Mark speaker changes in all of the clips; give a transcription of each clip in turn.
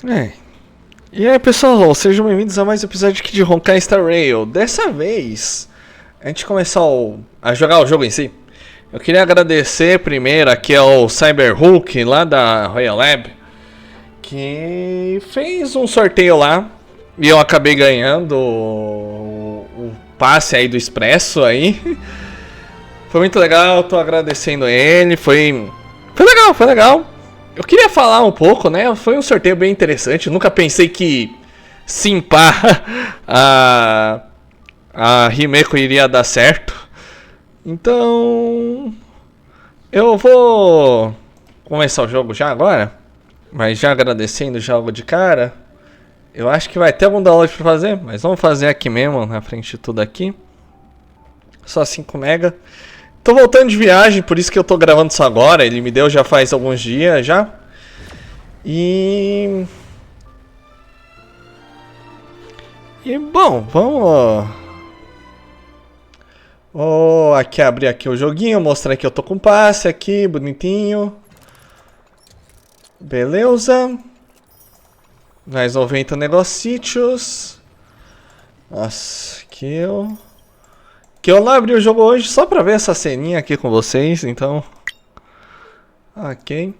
Speaker 1: É. E aí, pessoal, sejam bem-vindos a mais um episódio aqui de Honkai Star Rail. Dessa vez, a gente começou a jogar o jogo em si. Eu queria agradecer primeiro aqui ao Cyberhook, lá da Royal Lab, que fez um sorteio lá e eu acabei ganhando o passe aí do Expresso aí. Foi muito legal, tô agradecendo ele, foi legal, foi legal. Eu queria falar um pouco, né? Foi um sorteio bem interessante. Eu nunca pensei que simpar a Himeko iria dar certo. Então, eu vou começar o jogo já agora. Mas já agradecendo já logo de cara. Eu acho que vai ter algum download pra fazer, mas vamos fazer aqui mesmo, na frente de tudo aqui. Só 5 mega. Tô voltando de viagem, por isso que eu tô gravando isso agora. Ele me deu já faz alguns dias já. E bom, vamos. Vou aqui abrir aqui o joguinho, mostrar que eu tô com passe aqui, bonitinho. Beleza. Mais 90 negócios. Nossa, que eu não abri o jogo hoje só pra ver essa ceninha aqui com vocês, então. Ok.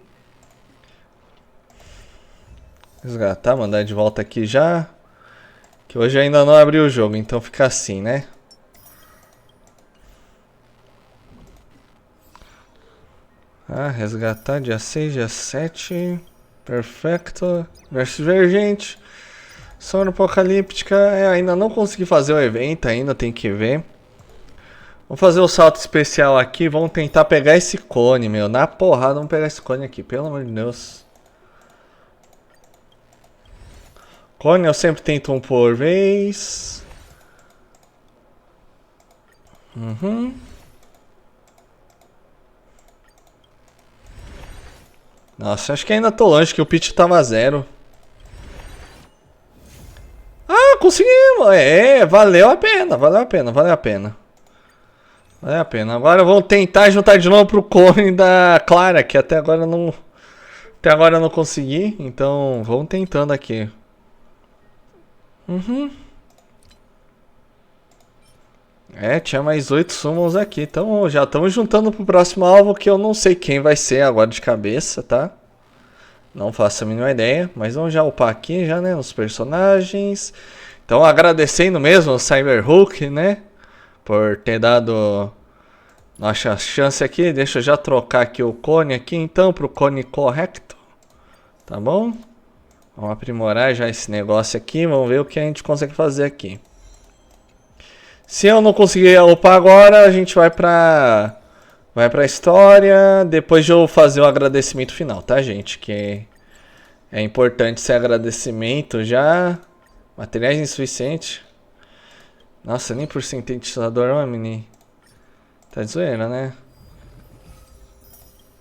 Speaker 1: Resgatar, mandar de volta aqui já. Que hoje ainda não abri o jogo, então fica assim, né? Resgatar dia 6, dia 7. Perfeito. Versus Divergente. Sono Apocalíptica. Ainda não consegui fazer o evento, ainda tem que ver. Vamos fazer o salto especial aqui. Vamos tentar pegar esse cone, meu. Na porrada, vamos pegar esse cone aqui, pelo amor de Deus. Cone eu sempre tento um por vez. Nossa, acho que ainda tô longe, que o pitch tava 0. Conseguimos! Valeu a pena, valeu a pena, valeu a pena. Valeu a pena. Agora vamos tentar juntar de novo pro cone da Clara, que até agora eu não consegui. Então, vamos tentando aqui. Tinha mais 8 summons aqui. Então, já estamos juntando pro próximo alvo, que eu não sei quem vai ser agora de cabeça, tá? Não faço a mínima ideia, mas vamos já upar aqui já, né, nos personagens. Então, agradecendo mesmo o Cyberhook, né, por ter dado nossa chance aqui. Deixa eu já trocar aqui o cone aqui, então, pro cone correto. Tá bom? Vamos aprimorar já esse negócio aqui, vamos ver o que a gente consegue fazer aqui. Se eu não conseguir upar agora, a gente vai pra história, depois de eu fazer o agradecimento final, tá, gente? Que é importante esse agradecimento já. Materiais insuficientes. Nossa, nem por sintetizador, ó, mini. Tá de zoeira, né?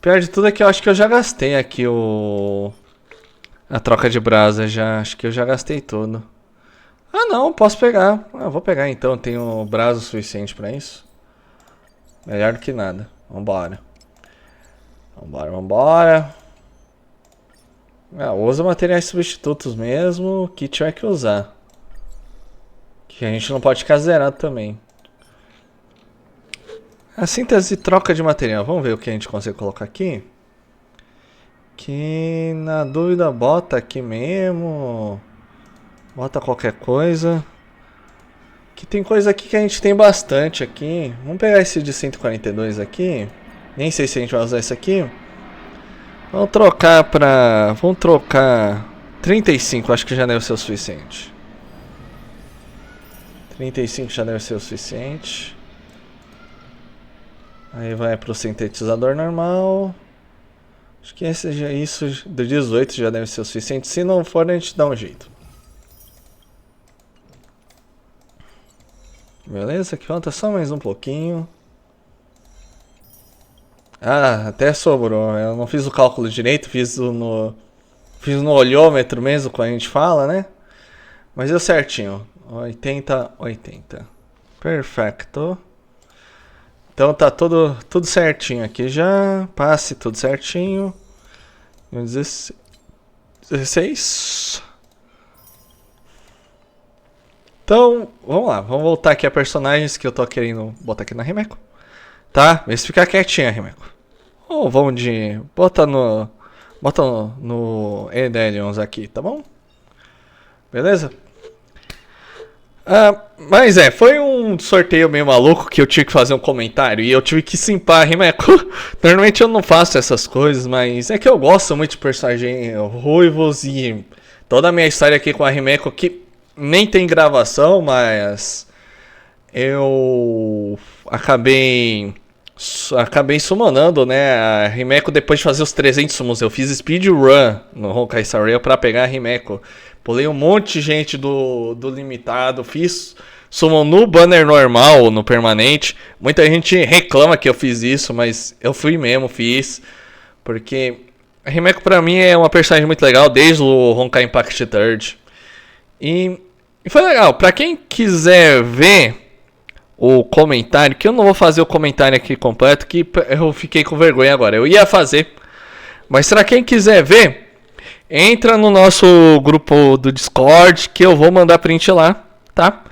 Speaker 1: Pior de tudo é que eu acho que eu já gastei aqui a troca de brasa já. Acho que eu já gastei tudo. Ah, não, posso pegar. Vou pegar então. Tenho brasa suficiente pra isso. Melhor do que nada. Vambora. Vambora, vambora. Usa materiais substitutos mesmo. Que tiver que usar. Que a gente não pode ficar zerado também. A síntese e troca de material. Vamos ver o que a gente consegue colocar aqui. Que na dúvida bota aqui mesmo. Bota qualquer coisa. Que tem coisa aqui que a gente tem bastante aqui. Vamos pegar esse de 142 aqui. Nem sei se a gente vai usar esse aqui. Vamos trocar pra... Vamos trocar 35, acho que já deve ser o suficiente. 35 já deve ser o suficiente. Aí vai pro sintetizador normal. Acho que isso do 18 já deve ser o suficiente. Se não for, a gente dá um jeito. Beleza, aqui falta só mais um pouquinho. Até sobrou. Eu não fiz o cálculo direito, fiz no olhômetro mesmo, quando a gente fala, né? Mas deu certinho. 80, 80. Perfeito. Então tá tudo certinho aqui já. Passe tudo certinho. 16. Então, vamos lá. Vamos voltar aqui a personagens que eu tô querendo botar aqui na Rimeco. Tá? Vê se ficar quietinha, Rimeco. Ou vamos de... Bota no Edelions aqui, tá bom? Beleza? Mas foi um sorteio meio maluco que eu tive que fazer um comentário e eu tive que simpar a Rimeco. Normalmente eu não faço essas coisas, mas é que eu gosto muito de personagens ruivos e toda a minha história aqui com a Rimeco que nem tem gravação, mas eu acabei summonando, né, a Rimeco depois de fazer os 300 summons. Eu fiz speedrun no Honkai Star Rail pra pegar a Rimeco. Pulei um monte de gente do limitado, fiz summon no banner normal, no permanente. Muita gente reclama que eu fiz isso, mas eu fui mesmo, fiz. Porque a Rimeco pra mim é uma personagem muito legal, desde o Honkai Impact Third. E foi legal, pra quem quiser ver o comentário, que eu não vou fazer o comentário aqui completo, que eu fiquei com vergonha agora. Eu ia fazer, mas pra quem quiser ver, entra no nosso grupo do Discord, que eu vou mandar print lá, tá?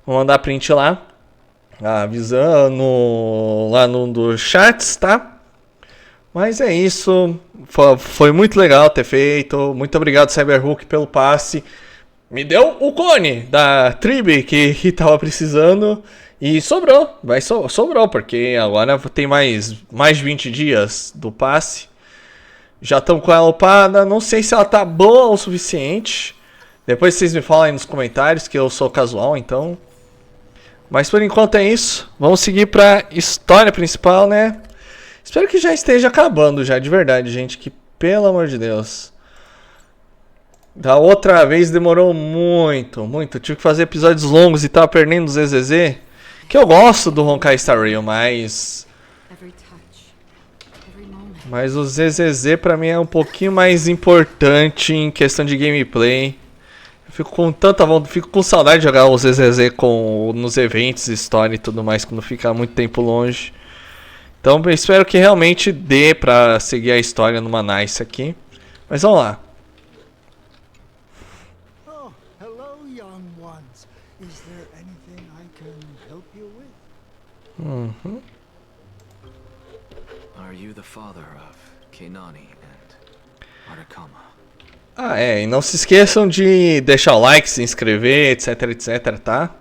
Speaker 1: Vou mandar print lá, avisando lá no dos chats, tá? Mas é isso, foi muito legal ter feito. Muito obrigado, Cyberhook, pelo passe. Me deu o cone da tribe que tava precisando. E sobrou, sobrou, porque agora tem mais de 20 dias do passe. Já estamos com ela upada, não sei se ela tá boa o suficiente. Depois vocês me falam aí nos comentários, que eu sou casual, então. Mas por enquanto é isso, vamos seguir pra história principal, né? Espero que já esteja acabando já, de verdade, gente, que pelo amor de Deus. Da outra vez demorou muito, muito. Eu tive que fazer episódios longos e tava perdendo os ZZZ. Que eu gosto do Honkai Star Rail, mas o ZZZ pra mim é um pouquinho mais importante em questão de gameplay. Eu fico com tanta vontade, fico com saudade de jogar o ZZZ nos eventos, história e tudo mais, quando fica muito tempo longe. Então eu espero que realmente dê pra seguir a história numa nice aqui. Mas vamos lá. Uhum.
Speaker 2: Are you the father of Keinani and Artakama?
Speaker 1: E não se esqueçam de deixar o like, se inscrever, etc, etc, tá?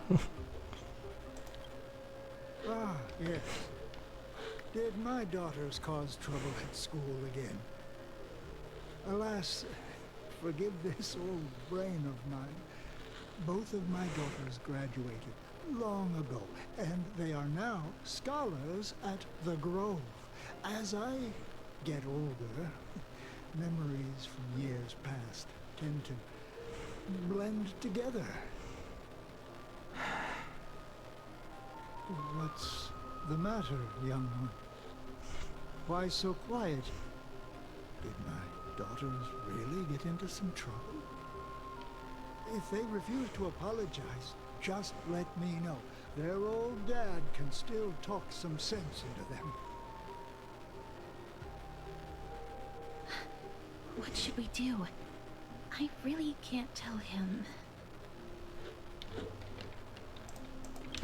Speaker 3: Yes. Did my daughters cause trouble at school again? Alas, forgive this old brain of mine. Both of my daughters graduated long ago, and they are now scholars at the Grove. As I get older, memories from years past tend to blend together. What's the matter, young one? Why so quiet? Did my daughters really get into some trouble? If they refuse to apologize, just let me know. Their old dad can still talk some sense into them.
Speaker 4: What should we do? I really can't tell him.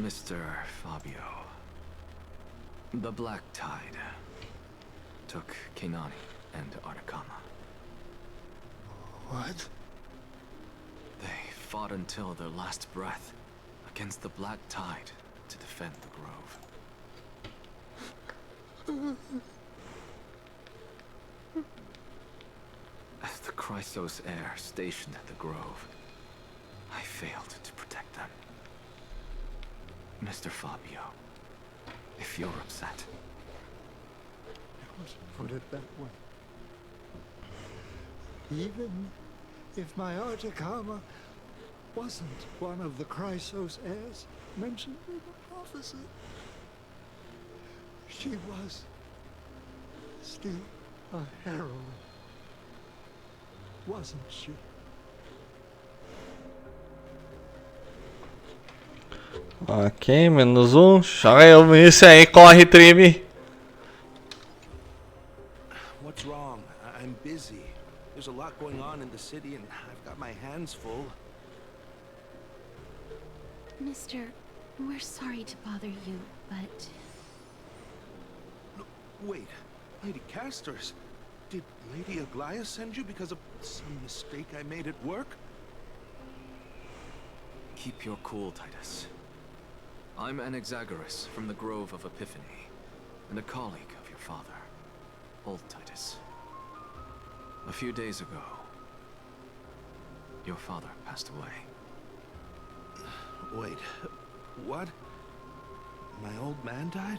Speaker 2: Mr. Fabio, the Black Tide took Keinani and Artakama.
Speaker 3: What?
Speaker 2: They fought until their last breath against the Black Tide to defend the Grove. As the Chrysos heir stationed at the Grove, I failed to protect them. Mr. Fabio, if you're upset...
Speaker 3: Don't put it that way. Even if my Artakama wasn't one of the Chrysos heirs mentioned in the prophecy, she was still a heroine, wasn't she?
Speaker 1: Ok, -1. Joga isso aí, corre, tribe.
Speaker 5: What's wrong? I'm busy. There's a lot going on in the city and I've got my hands full.
Speaker 4: Mister, we're sorry to bother you, but
Speaker 5: Wait, Lady Castors, did Lady Aglaia send you because of some mistake I made at work?
Speaker 2: Keep your cool, Titus. I'm Anaxagoras from the Grove of Epiphany, and a colleague of your father, old Titus. A few days ago, your father passed away.
Speaker 5: Wait, what? My old man died?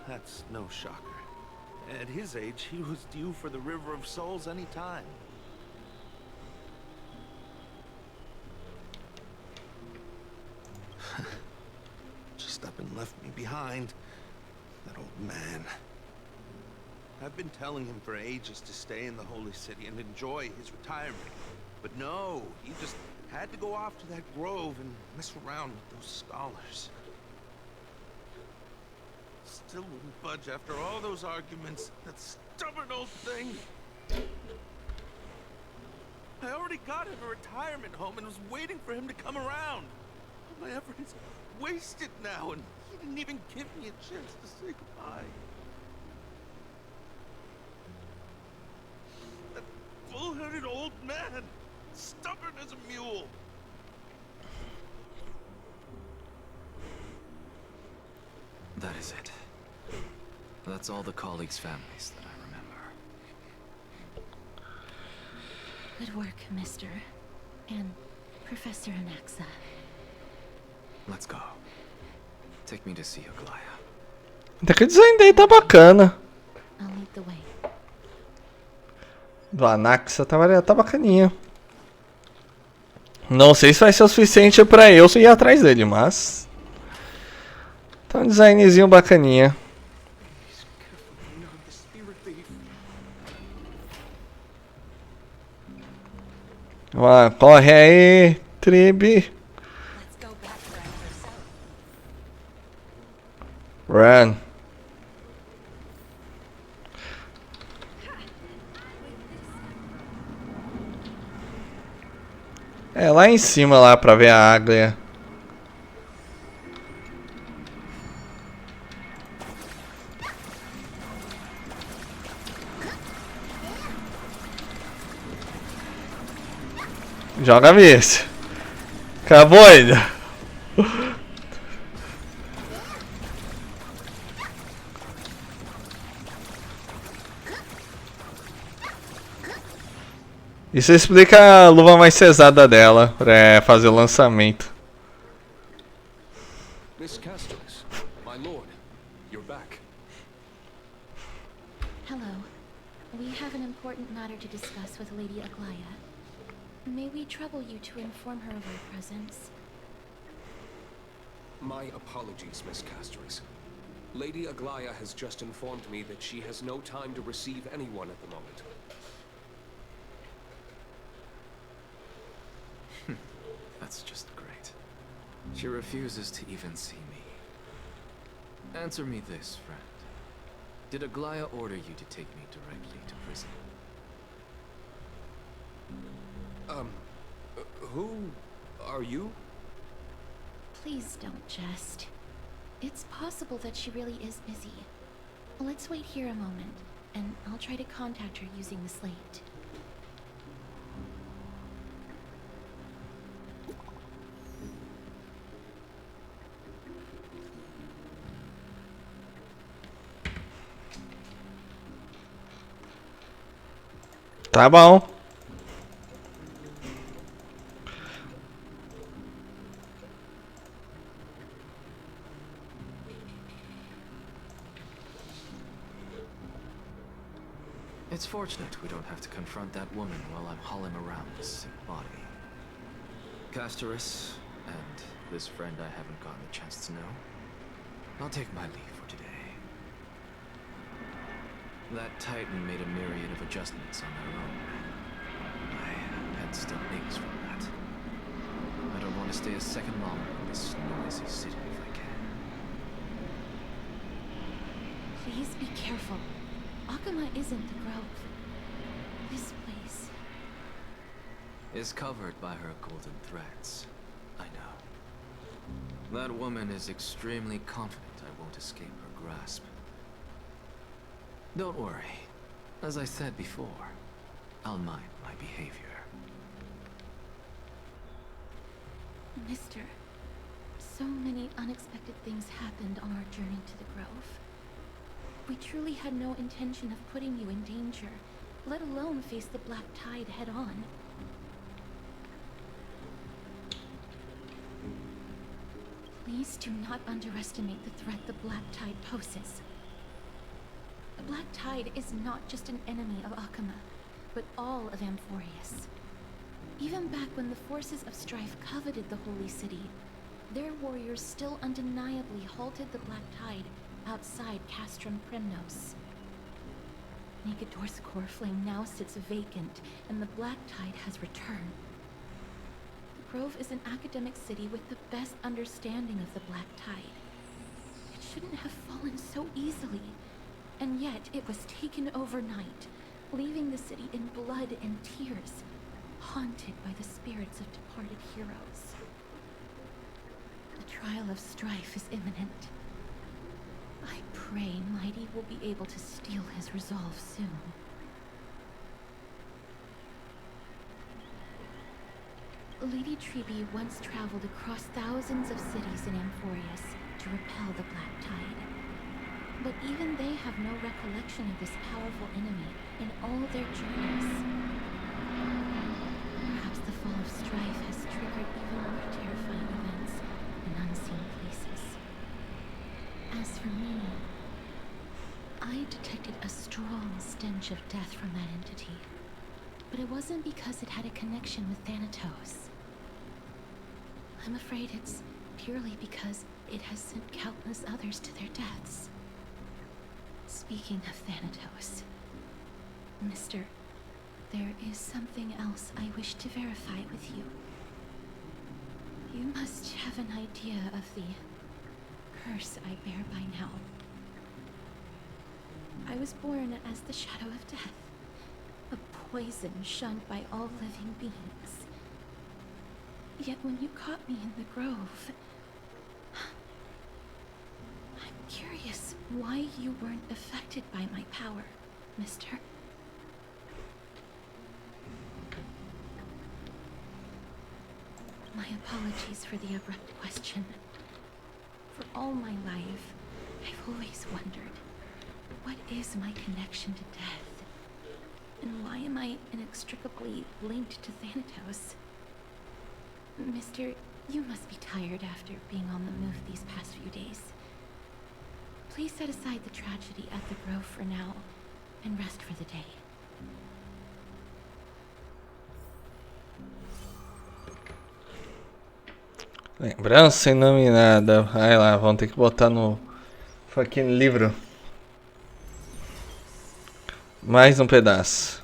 Speaker 5: That's no shocker. At his age, he was due for the River of Souls any time. Just up and left me behind. That old man. I've been telling him for ages to stay in the Holy City and enjoy his retirement. But no, he just had to go off to that grove and mess around with those scholars. Still wouldn't budge after all those arguments. That stubborn old thing. I already got him a retirement home and was waiting for him to come around. All my effort is wasted now, and he didn't even give me a chance to say goodbye. That bull-headed old man, stubborn as a mule.
Speaker 2: That is it. That's all the colleagues' families that I remember.
Speaker 4: good work, Mister. And Professor Anaxa.
Speaker 2: Let's go. Take me to see Aglaia.
Speaker 1: Até que o design dele tá bacana.
Speaker 4: I'll lead the way.
Speaker 1: Do Anaxa tá bacaninha. Não sei se vai ser o suficiente pra eu ir atrás dele, mas... tá um designzinho bacaninha. Vai, corre aí, Tribe. Run. É lá em cima lá pra ver a Aglaia. Joga a vez. Acabou ainda. Isso explica a luva mais pesada dela, pra fazer o lançamento.
Speaker 6: Miss Castors, my lord, you're back.
Speaker 4: Hello. We have an important matter to discuss with Lady Aglaia. May we trouble you to inform her of our presence?
Speaker 6: My apologies, Miss Castors. Lady Aglaia has just informed me that she has no time to receive anyone at the moment.
Speaker 2: That's just great. She refuses to even see me. Answer me this, friend. Did Aglaia order you to take me directly to prison?
Speaker 6: Who are you?
Speaker 4: Please don't jest. It's possible that she really is busy. Let's wait here a moment, and I'll try to contact her using the slate.
Speaker 1: Tá bom.
Speaker 2: It's fortunate we don't have to confront that woman while I'm hauling around this sick body. Castorus, and this friend I haven't gotten the chance to know, I'll take my leave for today. That Titan made a myriad of adjustments on their own. My head still aches from that. I don't want to stay a second longer in this noisy city if I can.
Speaker 4: Please be careful. Akama isn't the Grove. This place.
Speaker 2: Is covered by her golden threads. I know. That woman is extremely confident I won't escape her grasp. Don't worry. As I said before, I'll mind my behavior.
Speaker 4: Mister, so many unexpected things happened on our journey to the Grove. We truly had no intention of putting you in danger, let alone face the Black Tide head-on. Please do not underestimate the threat the Black Tide poses. The Black Tide is not just an enemy of Akama, but all of Amphorius. Even back when the forces of strife coveted the Holy City, their warriors still undeniably halted the Black Tide outside Castrum Premnos. Nigador's core flame now sits vacant, and the Black Tide has returned. The Grove is an academic city with the best understanding of the Black Tide. It shouldn't have fallen so easily, and yet it was taken overnight, leaving the city in blood and tears, haunted by the spirits of departed heroes. The trial of strife is imminent. I pray Mighty will be able to steel his resolve soon. Lady Treby once traveled across thousands of cities in Amphorius to repel the Black Tide. But even they have no recollection of this powerful enemy in all their journeys. Perhaps the fall of strife has triggered even more terrifying events in unseen places. As for me, I detected a strong stench of death from that entity. But it wasn't because it had a connection with Thanatos. I'm afraid it's purely because it has sent countless others to their deaths. Speaking of Thanatos, Mister, there is something else I wish to verify with you. You must have an idea of the curse I bear by now. I was born as the shadow of death, a poison shunned by all living beings. Yet when you caught me in the grove, I'm curious why you weren't affected by my power, Mister. My apologies for the abrupt question. For all my life, I've always wondered, what is my connection to death? And why am I inextricably linked to Thanatos? Mister, you must be tired after being on the move these past few days. Please set aside the tragedy at the Grove for now, and rest for the day.
Speaker 1: Lembrança inominada. Vai lá, vamos ter que botar no fucking livro. Mais um pedaço.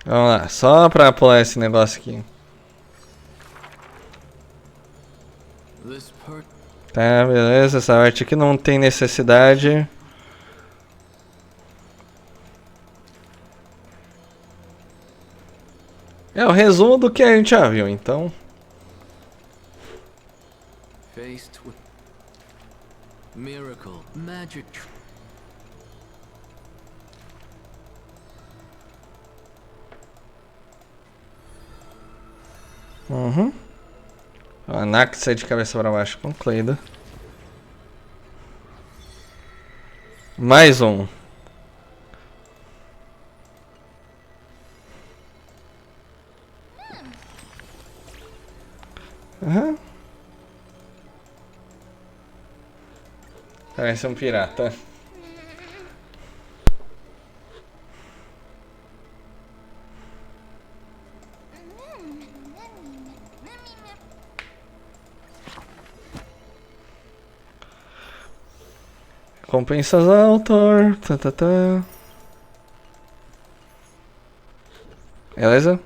Speaker 1: Vamos lá, só pra pular esse negócio aqui. Tá, beleza, essa arte aqui não tem necessidade. É o resumo do que a gente já viu, então.
Speaker 2: Faced with miracle, magic.
Speaker 1: Uhum. O Anaxa de cabeça para baixo concluído. Mais um. Uhum. Parece um pirata. Recompensas autor. Tá. Beleza?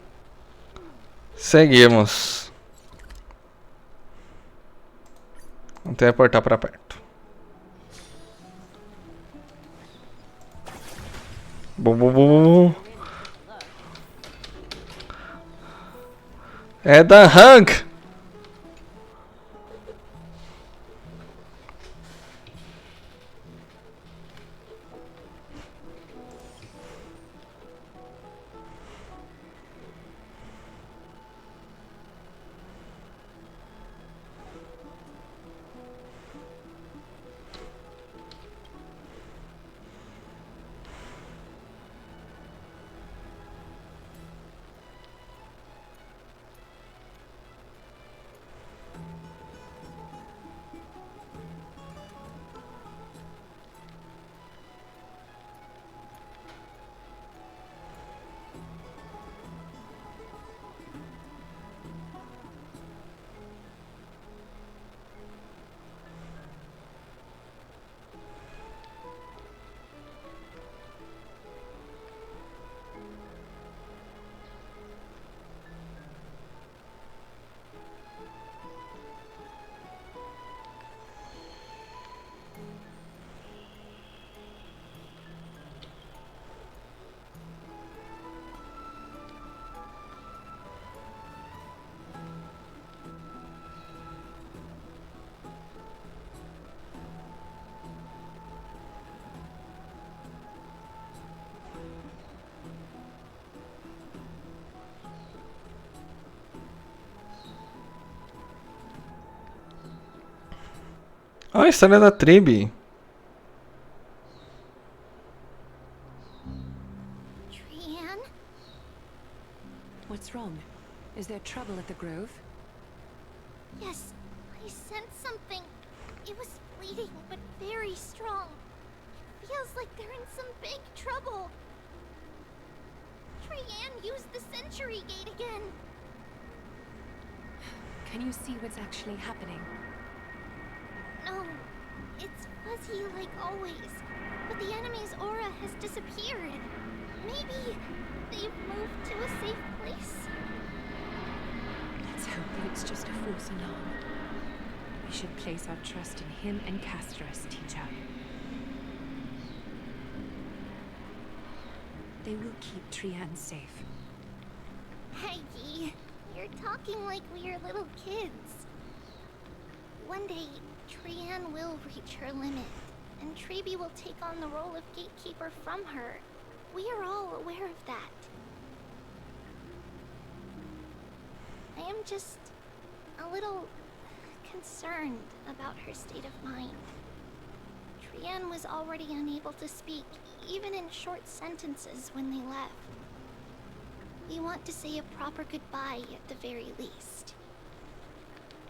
Speaker 1: Seguimos. Vamos teleportar pra perto. Bum, bum, bum, bum. É da Hank! Olha a história da tribo.
Speaker 4: Trian?
Speaker 7: What's wrong? Is there trouble at the Grove?
Speaker 4: Yes, I sensed something. It was fleeting, but very strong. It feels like they're in some big trouble. Trian used the Century Gate again.
Speaker 7: Can you see what's actually happening?
Speaker 4: No, it's fuzzy like always, but the enemy's aura has disappeared. Maybe they've moved to a safe place.
Speaker 7: Let's hope that it's just a false alarm. We should place our trust in him and Castros, teacher. They will keep Trian safe.
Speaker 4: Peggy, you're talking like we're little kids. One day, Trian will reach her limit, and Trebi will take on the role of gatekeeper from her. We are all aware of that. I am just a little concerned about her state of mind. Trian was already unable to speak, even in short sentences when they left. We want to say a proper goodbye at the very least.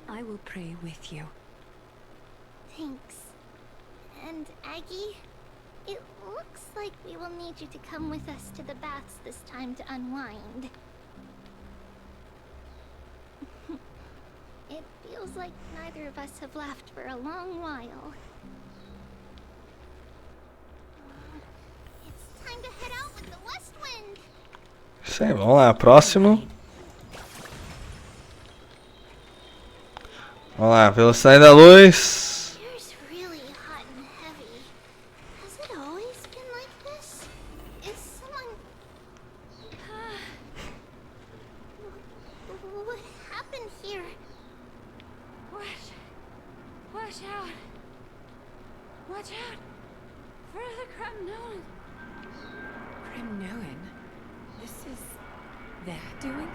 Speaker 7: I will pray with you.
Speaker 4: Thanks. And Aggie, it looks like we will need you to come with us to the baths this time to unwind. It feels like neither of us have laughed for a long while. It's time to head out with the west wind.
Speaker 1: Isso aí, vamos lá, próximo. Vamos lá, velocidade da luz.
Speaker 4: Here's really hot and heavy. Has it always been like this? Is someone... What happened here?
Speaker 7: Watch out! Watch out! For the Kremnoan! Kremnoan? This is their doing?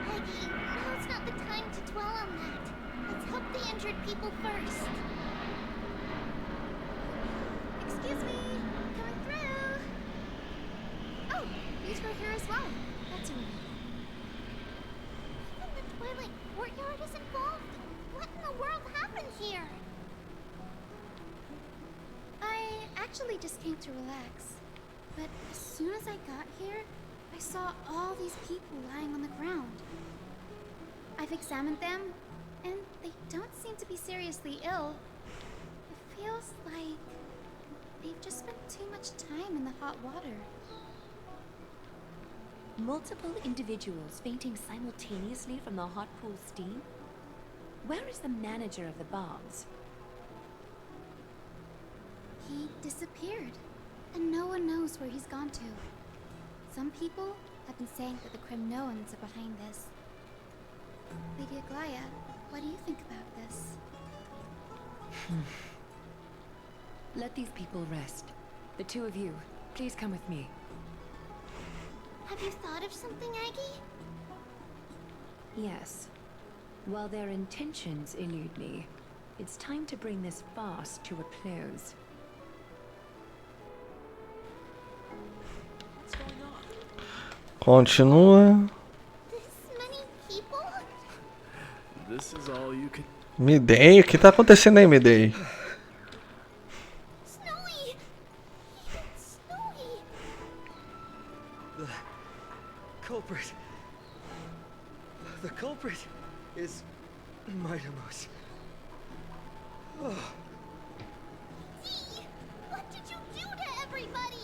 Speaker 4: Aggie, now's not the time to dwell on that. Let's help the injured people first. Excuse me, coming through. Oh, you two are here as well. That's right. Even the Twilight Courtyard is involved? What in the world happened here?
Speaker 8: I actually just came to relax. But as soon as I got here, I saw all these people lying on the ground. I've examined them, and they don't seem to be seriously ill. It feels like they've just spent too much time in the hot water.
Speaker 9: Multiple individuals fainting simultaneously from the hot pool steam? Where is the manager of the baths?
Speaker 8: He disappeared, and no one knows where he's gone to. Some people have been saying that the Kremnoans are behind this. Lady Aglaya, what do you think about this?
Speaker 7: Let these people rest. The two of you, please come with me.
Speaker 8: Have you thought of something, Aggie?
Speaker 9: Yes. While their intentions elude me, it's time to bring this farce to a close.
Speaker 6: What's going on?
Speaker 1: Continua.
Speaker 8: This many people?
Speaker 2: This is all you can.
Speaker 1: Midei, o que tá acontecendo aí, Midei?
Speaker 8: Snowy! Snowy!
Speaker 10: The culprit. The culprit is Mightimos. Oh,
Speaker 8: Dee! What did you do to everybody?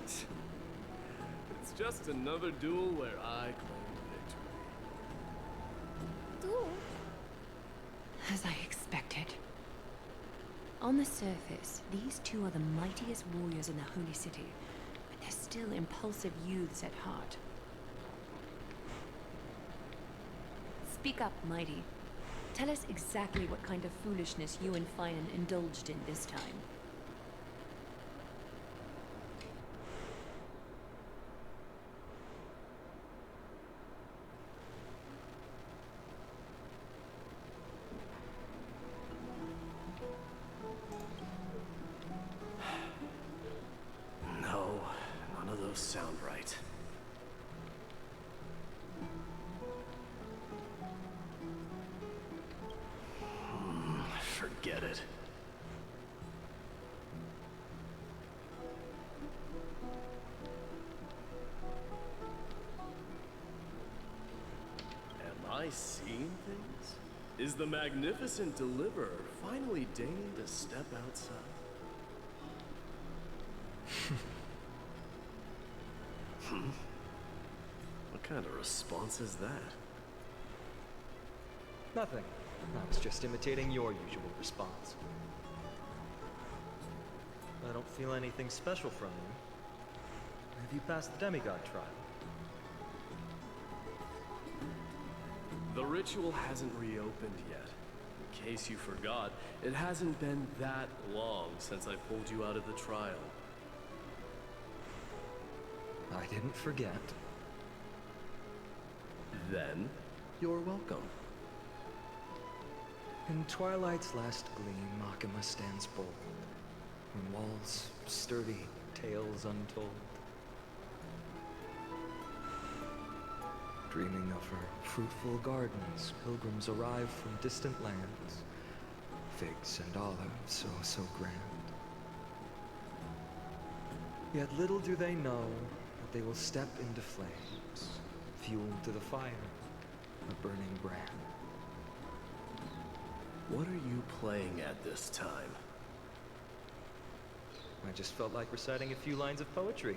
Speaker 2: It's just another duel where I claimed victory.
Speaker 8: Duel?
Speaker 9: As I expected. On the surface, these two are the mightiest warriors in the Holy City, but they're still impulsive youths at heart. Speak up, Mighty. Tell us exactly what kind of foolishness you and Finan indulged in this time.
Speaker 2: No, none of those sound right. Forget it. Am I seeing things? Is the magnificent deliverer finally deigning to step outside? What kind of response is that?
Speaker 10: nothing. I was just imitating your usual response. I don't feel anything special from you. Have you passed the demigod trial?
Speaker 2: The ritual hasn't reopened yet. In case you forgot, it hasn't been that long since I pulled you out of the trial.
Speaker 10: I didn't forget.
Speaker 2: Then, you're welcome.
Speaker 10: In twilight's last gleam, Makima stands bold. When walls sturdy, tales untold. Dreaming of her fruitful gardens, pilgrims arrive from distant lands. Figs and olives, so grand. Yet little do they know that they will step into flames, fuel to the fire, a burning brand.
Speaker 2: What are you playing at this time?
Speaker 10: I just felt like reciting a few lines of poetry.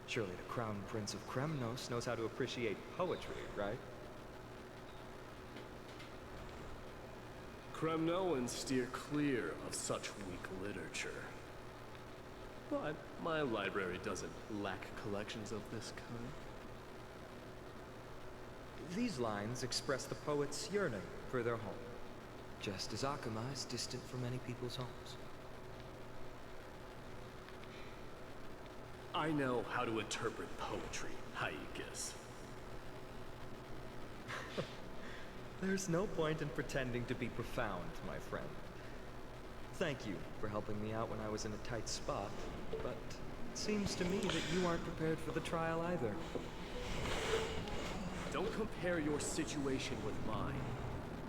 Speaker 10: Surely the Crown Prince of Kremnos knows how to appreciate poetry, right?
Speaker 2: Kremnoans steer clear of such weak literature. But my library doesn't lack collections of this kind.
Speaker 10: These lines express the poet's yearning for their home, just as Akama is distant from many people's homes.
Speaker 2: I know how to interpret poetry, Haikis.
Speaker 10: There's no point in pretending to be profound, my friend. Thank you for helping me out when I was in a tight spot, but it seems to me that you aren't prepared for the trial either.
Speaker 2: Don't compare your situation with mine.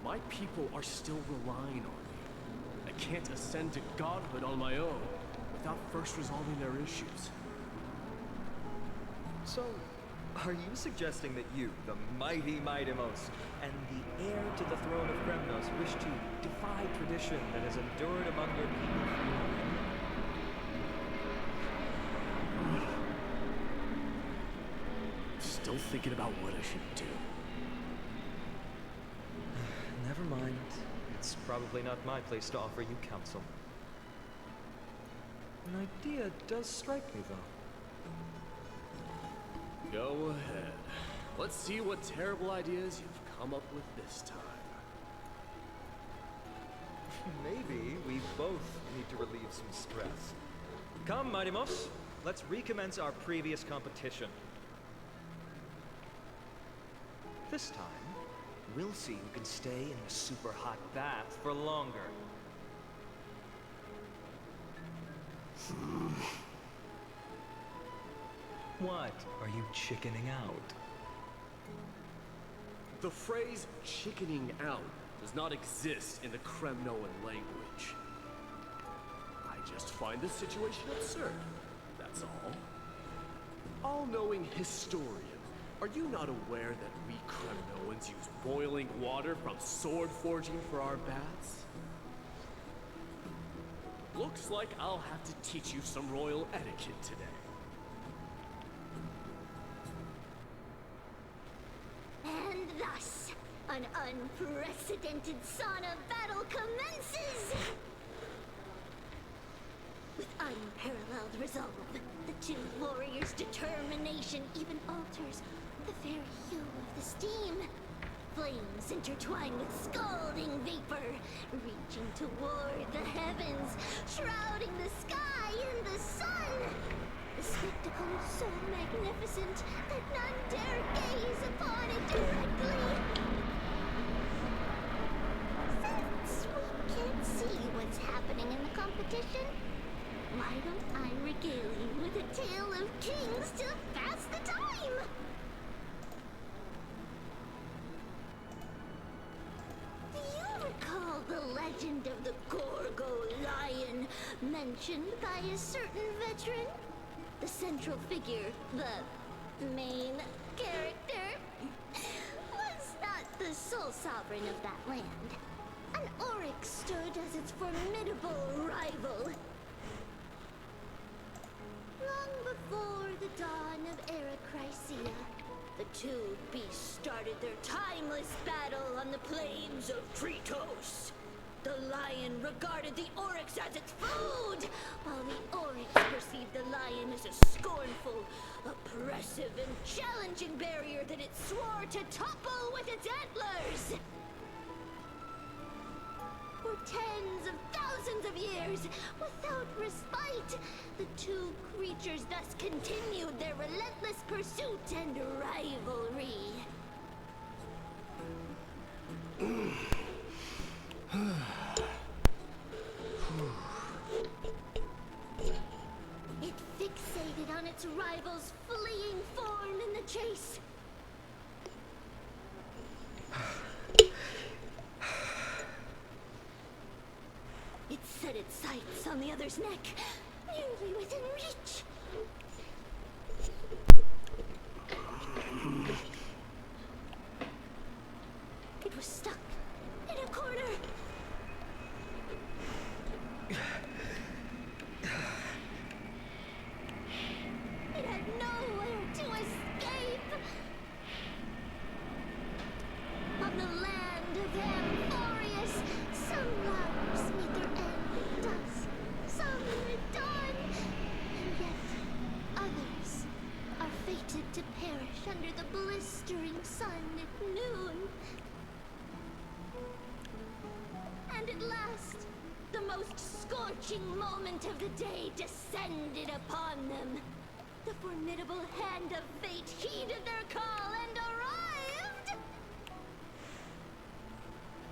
Speaker 2: My people are still relying on me. I can't ascend to godhood on my own without first resolving their issues.
Speaker 10: So, are you suggesting that you, the mighty Mightimos, and the heir to the throne of Kremnos wish to defy tradition that has endured among your people for millennia?
Speaker 11: thinking about what I should do.
Speaker 10: Never mind. It's probably not my place to offer you counsel. An idea does strike me, though.
Speaker 11: Go ahead. Let's see what terrible ideas you've come up with this time.
Speaker 10: Maybe we both need to relieve some stress. Come, Mighty Moss. Let's recommence our previous competition. This time, we'll see who can stay in the super hot bath for longer. What? Are you chickening out?
Speaker 11: The phrase chickening out does not exist in the Kremnoan language. I just find this situation absurd, that's all. All-knowing historian, are you not aware that we Kremnoans use boiling water from sword forging for our baths? Looks like I'll have to teach you some royal etiquette today.
Speaker 12: And thus, an unprecedented sauna battle commences! With unparalleled resolve, the two warriors' determination even alters the very hue of the steam. Flames intertwine with scalding vapor, reaching toward the heavens, shrouding the sky in the sun. The spectacle is so magnificent that none dare gaze upon it directly. Since we can't see what's happening in the competition, why don't I regale you with a tale of kings to pass the time? Do you recall the legend of the Gorgo lion mentioned by a certain veteran? The central figure, the main character, was not the sole sovereign of that land. An oryx stood as its formidable rival. Long before the dawn of Era Chrysia, the two beasts started their timeless battle on the plains of Tritos. The lion regarded the oryx as its food, while the oryx perceived the lion as a scornful, oppressive, and challenging barrier that it swore to topple with its antlers. For tens of thousands of years, without respite, the two creatures thus continued their relentless pursuit and rivalry. It fixated on its rival's fleeing form in the chase. It set its sights on the other's neck, nearly within reach. It was stuck in a corner. It had nowhere to escape. On the land of Amphorius, some lives meet their end at dusk, some at dawn, and yet others are fated to perish under the blistering sun at noon. And at last, the most scorching moment of the day descended upon them. The formidable hand of fate heeded their call and arrived!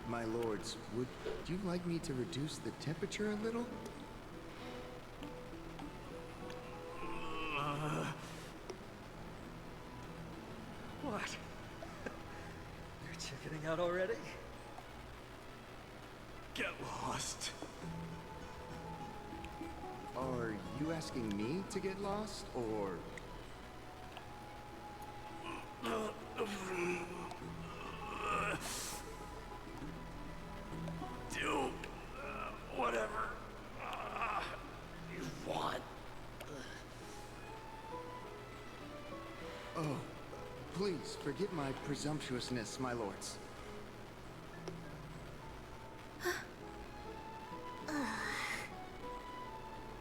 Speaker 13: My lords, would you like me to reduce the temperature a little?
Speaker 10: What? You're chickening out already?
Speaker 11: Get lost.
Speaker 13: Are you asking me to get lost, or...
Speaker 11: Do whatever you want.
Speaker 13: Oh, please, Forgive my presumptuousness, my lords.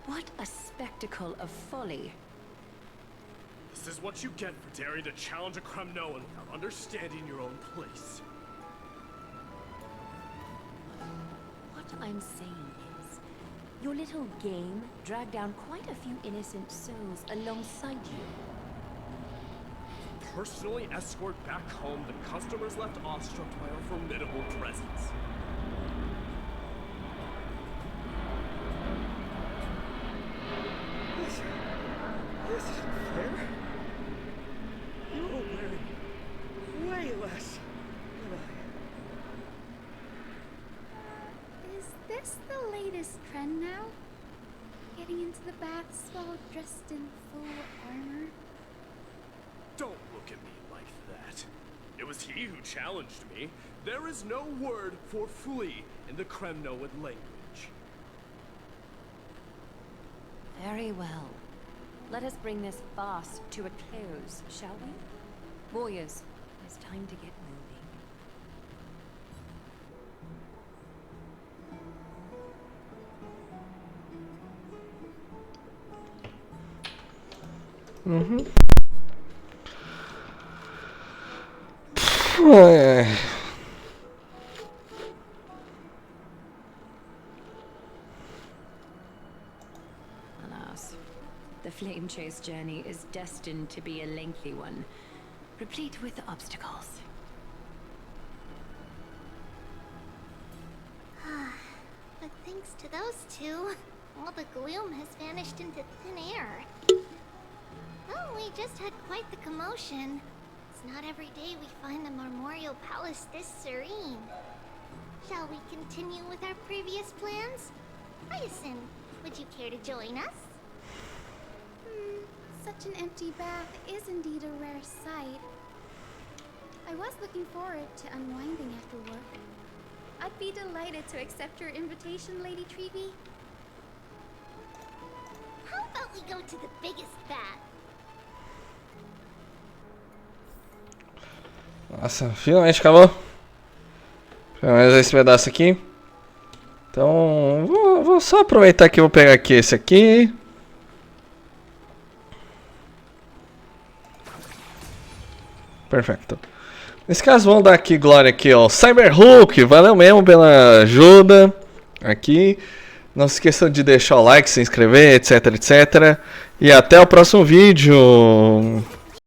Speaker 9: What a spectacle of folly.
Speaker 11: This is what you get for daring to challenge a Kremnoan without understanding your own place.
Speaker 9: What I'm saying is, your little game dragged down quite a few innocent souls alongside you.
Speaker 11: Personally escort back home the customers left awestruck by our formidable presence.
Speaker 10: This isn't fair. You're wearing way less than
Speaker 8: Is this the latest trend now? Getting into the baths while dressed in full armor?
Speaker 11: Don't look at me like that. It was he who challenged me. There is no word for flee in the Kremnoan language.
Speaker 9: Very well. Let us bring this farce to a close, shall we? Warriors, it's time to get moving. Alas, the flame chase journey is destined to be a lengthy one, replete with obstacles.
Speaker 12: But thanks to those two, all the gloom has vanished into thin air. Well, we just had quite the commotion. It's not every day we find the Memorial Palace this serene. Shall we continue with our previous plans? Hyacinth, would you care to join us?
Speaker 8: Such an empty bath is indeed a rare sight. I was looking forward to unwinding after work. I'd be delighted to accept your invitation, Lady Treevee.
Speaker 12: How about we go to the biggest bath?
Speaker 1: Nossa, finalmente acabou. Finalizar esse pedaço aqui. Então, vou só aproveitar que eu vou pegar aqui esse aqui. Perfeito. Nesse caso, vamos dar aqui glória aqui, ó. Cyberhook, valeu mesmo pela ajuda aqui. Não se esqueçam de deixar o like, se inscrever, etc, etc. E até o próximo vídeo.